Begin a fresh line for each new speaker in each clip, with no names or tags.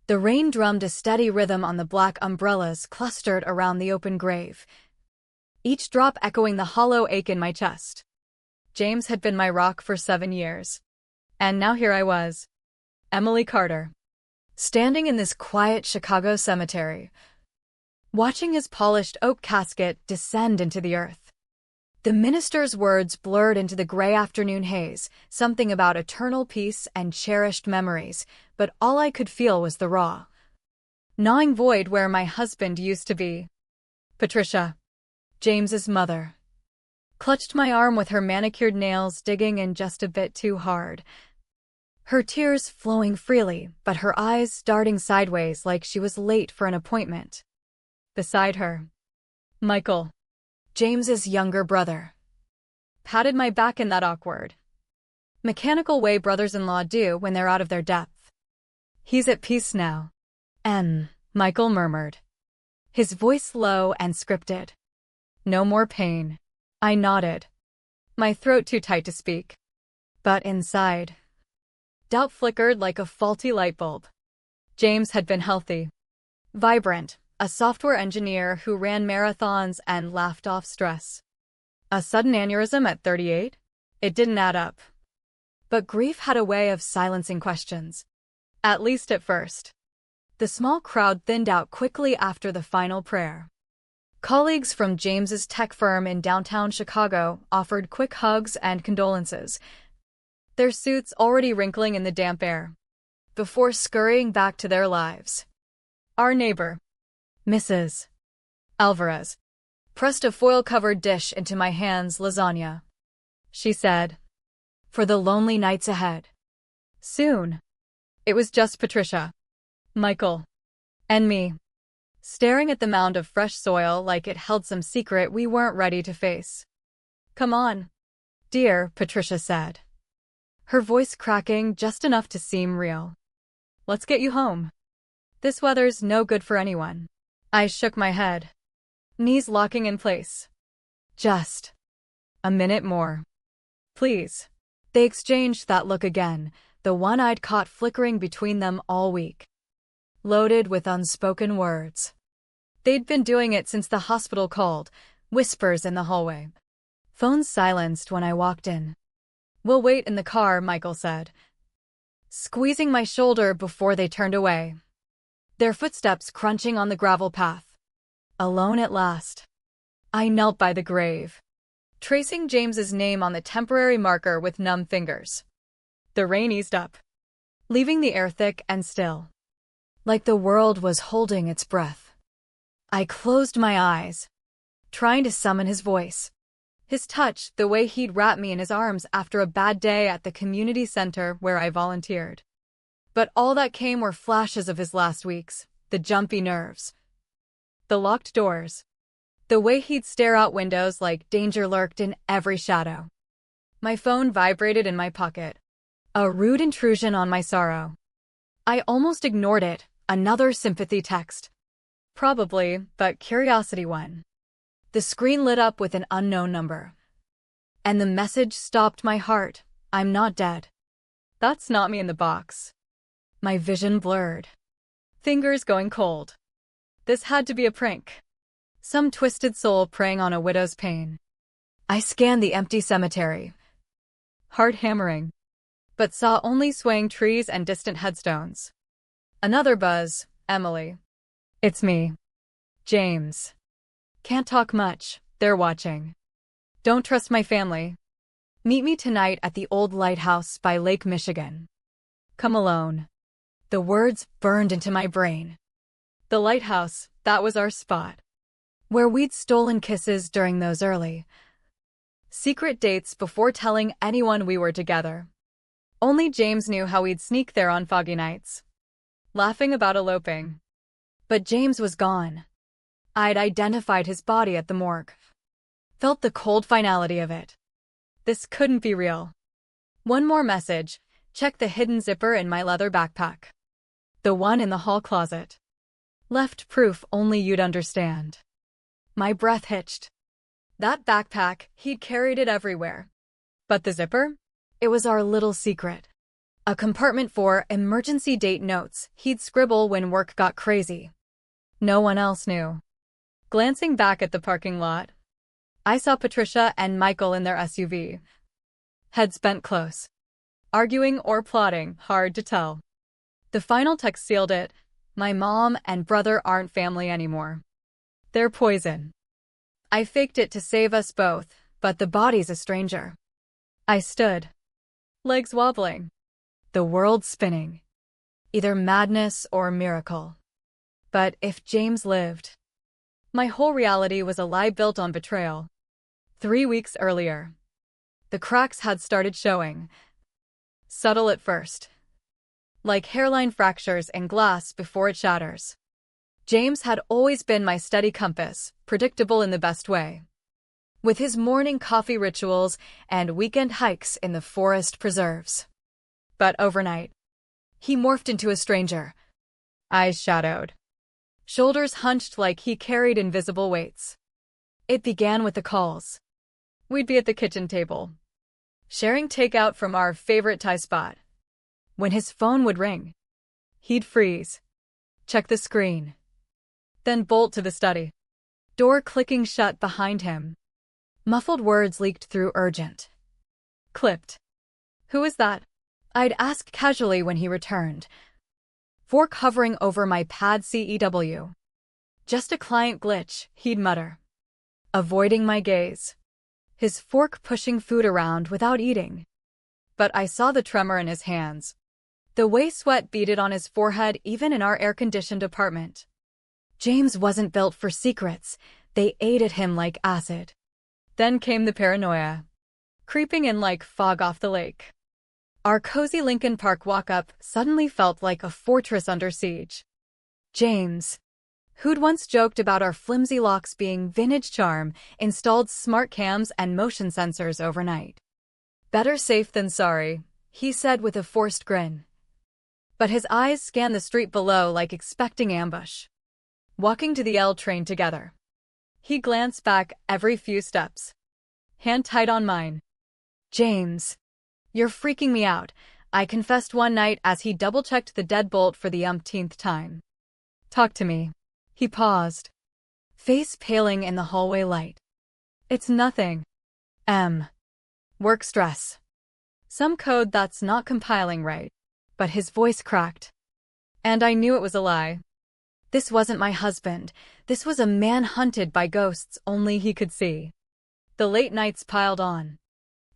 The rain drummed a steady rhythm on the black umbrellas clustered around the open grave, each drop echoing the hollow ache in my chest. James had been my rock for 7 years. And now here I was, Emily Carter, standing in this quiet Chicago cemetery, watching his polished oak casket descend into the earth. The minister's words blurred into the gray afternoon haze, something about eternal peace and cherished memories, but all I could feel was the raw, gnawing void where my husband used to be. Patricia, James's mother, clutched my arm with her manicured nails digging in just a bit too hard, her tears flowing freely, but her eyes darting sideways like she was late for an appointment. Beside her, Michael, James's younger brother, patted my back in that awkward, mechanical way brothers-in-law do when they're out of their depth. "He's at peace now," Michael murmured, his voice low and scripted. "No more pain." I nodded, my throat too tight to speak. But inside, doubt flickered like a faulty light bulb. James had been healthy, vibrant, a software engineer who ran marathons and laughed off stress. A sudden aneurysm at 38? It didn't add up. But grief had a way of silencing questions. At least at first. The small crowd thinned out quickly after the final prayer. Colleagues from James's tech firm in downtown Chicago offered quick hugs and condolences, their suits already wrinkling in the damp air, before scurrying back to their lives. Our neighbor, Mrs. Alvarez, pressed a foil-covered dish into my hand's lasagna. She said, "For the lonely nights ahead." Soon, it was just Patricia, Michael, and me, staring at the mound of fresh soil like it held some secret we weren't ready to face. "Come on, dear," Patricia said, her voice cracking just enough to seem real. "Let's get you home. This weather's no good for anyone." I shook my head, knees locking in place. "Just a minute more, please." They exchanged that look again, the one I'd caught flickering between them all week, loaded with unspoken words. They'd been doing it since the hospital called, whispers in the hallway, phones silenced when I walked in. "We'll wait in the car," Michael said, squeezing my shoulder before they turned away, their footsteps crunching on the gravel path. Alone at last, I knelt by the grave, tracing James's name on the temporary marker with numb fingers. The rain eased up, leaving the air thick and still, like the world was holding its breath. I closed my eyes, trying to summon his voice, his touch, the way he'd wrap me in his arms after a bad day at the community center where I volunteered. But all that came were flashes of his last weeks, the jumpy nerves, the locked doors, the way he'd stare out windows like danger lurked in every shadow. My phone vibrated in my pocket, a rude intrusion on my sorrow. I almost ignored it, another sympathy text. Probably, but curiosity won. The screen lit up with an unknown number, and the message stopped my heart. "I'm not dead." That's not me in the box. My vision blurred, fingers going cold. This had to be a prank. Some twisted soul preying on a widow's pain. I scanned the empty cemetery, heart hammering, but saw only swaying trees and distant headstones. Another buzz. "Emily. It's me. James. Can't talk much, they're watching. Don't trust my family. Meet me tonight at the old lighthouse by Lake Michigan. Come alone." The words burned into my brain. The lighthouse, that was our spot, where we'd stolen kisses during those early, secret dates before telling anyone we were together. Only James knew how we'd sneak there on foggy nights, laughing about eloping. But James was gone. I'd identified his body at the morgue, felt the cold finality of it. This couldn't be real. One more message. Check the hidden zipper in my leather backpack. The one in the hall closet. Left proof only you'd understand. My breath hitched. That backpack, he'd carried it everywhere. But the zipper? It was our little secret. A compartment for emergency date notes he'd scribble when work got crazy. No one else knew. Glancing back at the parking lot, I saw Patricia and Michael in their SUV. Heads bent close. Arguing or plotting, hard to tell. The final text sealed it. My mom and brother aren't family anymore. They're poison. I faked it to save us both, but the body's a stranger. I stood. Legs wobbling. The world spinning. Either madness or miracle. But if James lived, my whole reality was a lie built on betrayal. 3 weeks earlier, the cracks had started showing. Subtle at first. Like hairline fractures in glass before it shatters. James had always been my steady compass, predictable in the best way. With his morning coffee rituals and weekend hikes in the forest preserves. But overnight, he morphed into a stranger. Eyes shadowed. Shoulders hunched like he carried invisible weights. It began with the calls. We'd be at the kitchen table, sharing takeout from our favorite Thai spot. When his phone would ring, he'd freeze, check the screen, then bolt to the study. Door clicking shut behind him. Muffled words leaked through urgent. Clipped. Who is that? I'd ask casually when he returned. Fork hovering over my pad CEW. Just a client glitch, he'd mutter. Avoiding my gaze. His fork pushing food around without eating. But I saw the tremor in his hands. The way sweat beaded on his forehead even in our air-conditioned apartment. James wasn't built for secrets. They ate at him like acid. Then came the paranoia. Creeping in like fog off the lake. Our cozy Lincoln Park walk-up suddenly felt like a fortress under siege. James, who'd once joked about our flimsy locks being vintage charm, installed smart cams and motion sensors overnight. Better safe than sorry, he said with a forced grin. But his eyes scanned the street below like expecting ambush. Walking to the L train together. He glanced back every few steps. Hand tight on mine. James, you're freaking me out, I confessed one night as he double-checked the deadbolt for the umpteenth time. Talk to me. He paused. Face paling in the hallway light. It's nothing. Work stress. Some code that's not compiling right. But his voice cracked. And I knew it was a lie. This wasn't my husband. This was a man hunted by ghosts only he could see. The late nights piled on,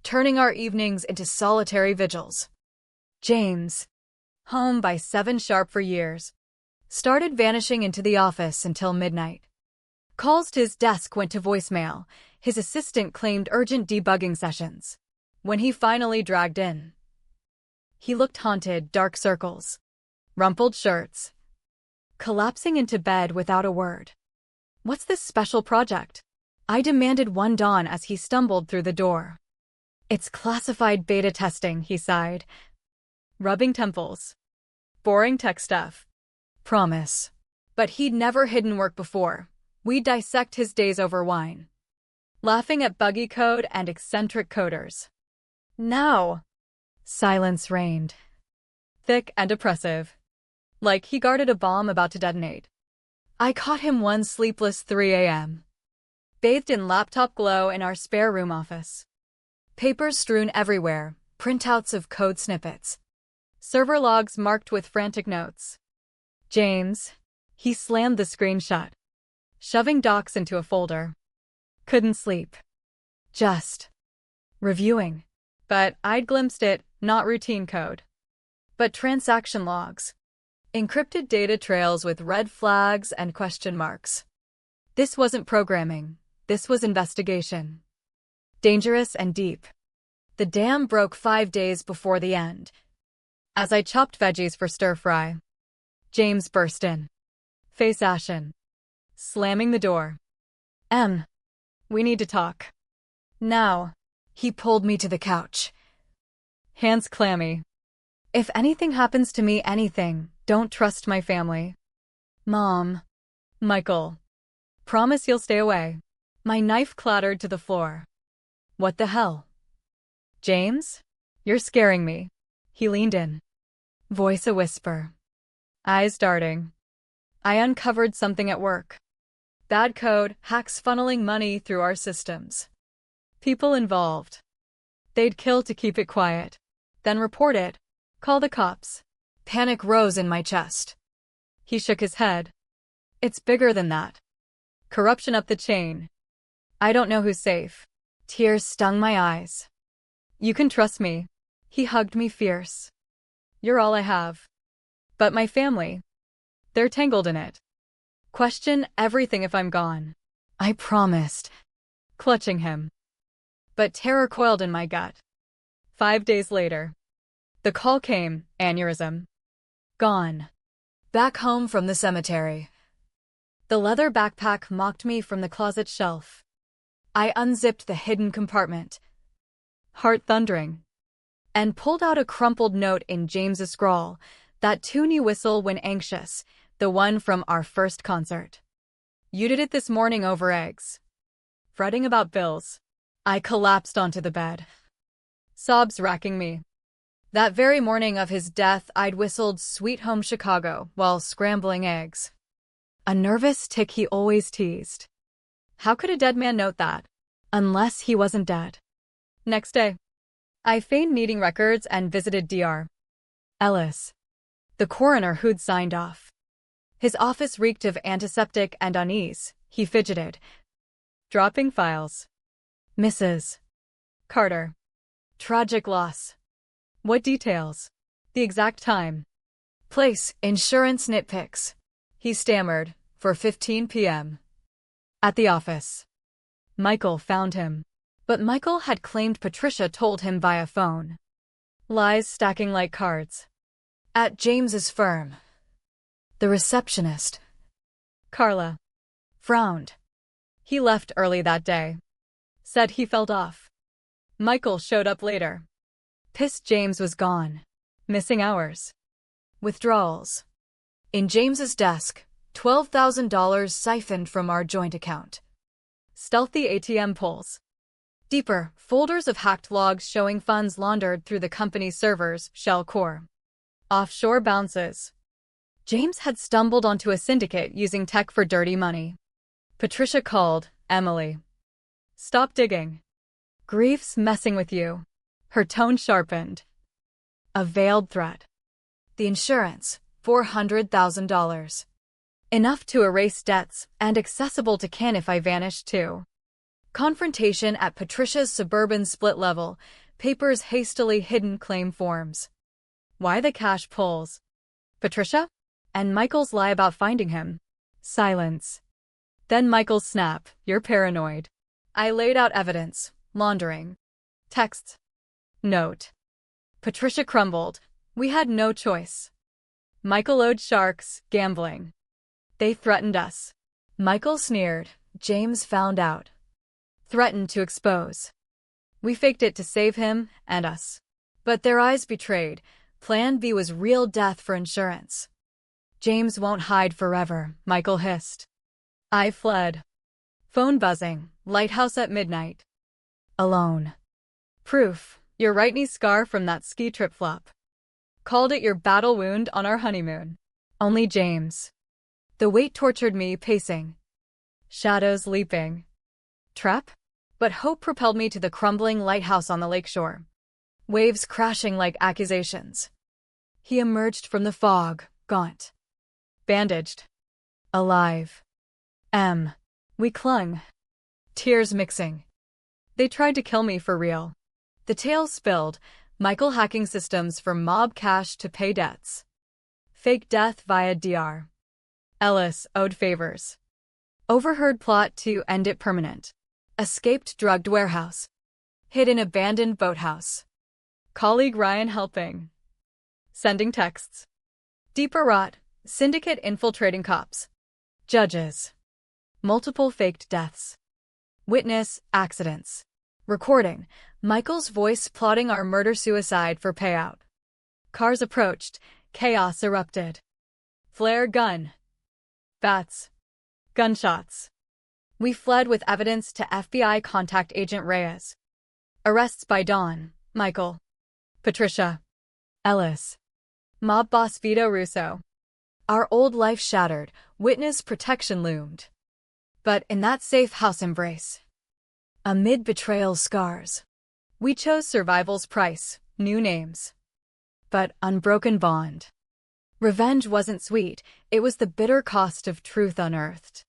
turning our evenings into solitary vigils. James, home by 7 sharp for years, started vanishing into the office until midnight. Calls to his desk went to voicemail. His assistant claimed urgent debugging sessions. When he finally dragged in, he looked haunted, dark circles, rumpled shirts, collapsing into bed without a word. What's this special project? I demanded one dawn as he stumbled through the door. It's classified beta testing, he sighed. Rubbing temples. Boring tech stuff. Promise. But he'd never hidden work before. We'd dissect his days over wine. Laughing at buggy code and eccentric coders. Now. Silence reigned. Thick and oppressive. Like he guarded a bomb about to detonate. I caught him one sleepless 3 a.m. Bathed in laptop glow in our spare room office. Papers strewn everywhere, printouts of code snippets. Server logs marked with frantic notes. James. He slammed the screen shut. Shoving docs into a folder. Couldn't sleep. Just reviewing. But I'd glimpsed it, not routine code. But transaction logs. Encrypted data trails with red flags and question marks. This wasn't programming. This was investigation. Dangerous and deep. The dam broke 5 days before the end. As I chopped veggies for stir-fry, James burst in. Face ashen. Slamming the door. We need to talk. Now. He pulled me to the couch. Hands clammy. If anything happens to me, don't trust my family. Mom. Michael. Promise you'll stay away. My knife clattered to the floor. What the hell? James? You're scaring me. He leaned in. Voice a whisper. Eyes darting. I uncovered something at work. Bad code, hacks funneling money through our systems. People involved. They'd kill to keep it quiet. Then report it. Call the cops. Panic rose in my chest. He shook his head. It's bigger than that. Corruption up the chain. I don't know who's safe. Tears stung my eyes. You can trust me. He hugged me fierce. You're all I have. But my family. They're tangled in it. Question everything if I'm gone. I promised. Clutching him. But terror coiled in my gut. 5 days later. The call came, aneurysm. Gone. Back home from the cemetery. The leather backpack mocked me from the closet shelf. I unzipped the hidden compartment. Heart thundering. And pulled out a crumpled note in James's scrawl, that tune you whistle when anxious, the one from our first concert. You did it this morning over eggs. Fretting about bills. I collapsed onto the bed. Sobs racking me. That very morning of his death, I'd whistled Sweet Home Chicago while scrambling eggs. A nervous tick he always teased. How could a dead man note that? Unless he wasn't dead. Next day, I feigned needing records and visited Dr. Ellis, the coroner who'd signed off. His office reeked of antiseptic and unease. He fidgeted, dropping files. Mrs. Carter. Tragic loss. What details? The exact time. Place, insurance nitpicks. He stammered, for 15 p.m. At the office. Michael found him. But Michael had claimed Patricia told him via phone. Lies stacking like cards. At James's firm. The receptionist, Carla, frowned. He left early that day. Said he felt off. Michael showed up later. Pissed James was gone. Missing hours. Withdrawals. In James's desk, $12,000 siphoned from our joint account. Stealthy ATM pulls. Deeper, folders of hacked logs showing funds laundered through the company's servers, shell core. Offshore bounces. James had stumbled onto a syndicate using tech for dirty money. Patricia called, Emily. Stop digging. Grief's messing with you. Her tone sharpened. A veiled threat. The insurance, $400,000. Enough to erase debts and accessible to Ken if I vanished too. Confrontation at Patricia's suburban split level, papers hastily hidden claim forms. Why the cash pulls? Patricia? And Michael's lie about finding him. Silence. Then Michael's snap, you're paranoid. I laid out evidence, laundering. Texts. Note. Patricia crumbled. We had no choice. Michael owed sharks, gambling. They threatened us. Michael sneered. James found out. Threatened to expose. We faked it to save him and us. But their eyes betrayed. Plan B was real death for insurance. James won't hide forever, Michael hissed. I fled. Phone buzzing, lighthouse at midnight. Alone. Proof, your right knee scar from that ski trip flop. Called it your battle wound on our honeymoon. Only James. The weight tortured me, pacing. Shadows leaping. Trap? But hope propelled me to the crumbling lighthouse on the lakeshore. Waves crashing like accusations. He emerged from the fog, gaunt. Bandaged. Alive. We clung. Tears mixing. They tried to kill me for real. The tale spilled, Michael hacking systems for mob cash to pay debts. Fake death via Dr. Ellis owed favors. Overheard plot to end it permanent. Escaped drugged warehouse. Hid in abandoned boathouse. Colleague Ryan helping. Sending texts. Deeper rot. Syndicate infiltrating cops. Judges. Multiple faked deaths. Witness, accidents. Recording, Michael's voice plotting our murder-suicide for payout. Cars approached, chaos erupted. Flare gun. Bats. Gunshots. We fled with evidence to FBI contact Agent Reyes. Arrests by dawn, Michael. Patricia. Ellis. Mob boss Vito Russo. Our old life shattered, witness protection loomed. But in that safe house embrace, amid betrayal scars, we chose survival's price, new names, but unbroken bond. Revenge wasn't sweet, it was the bitter cost of truth unearthed.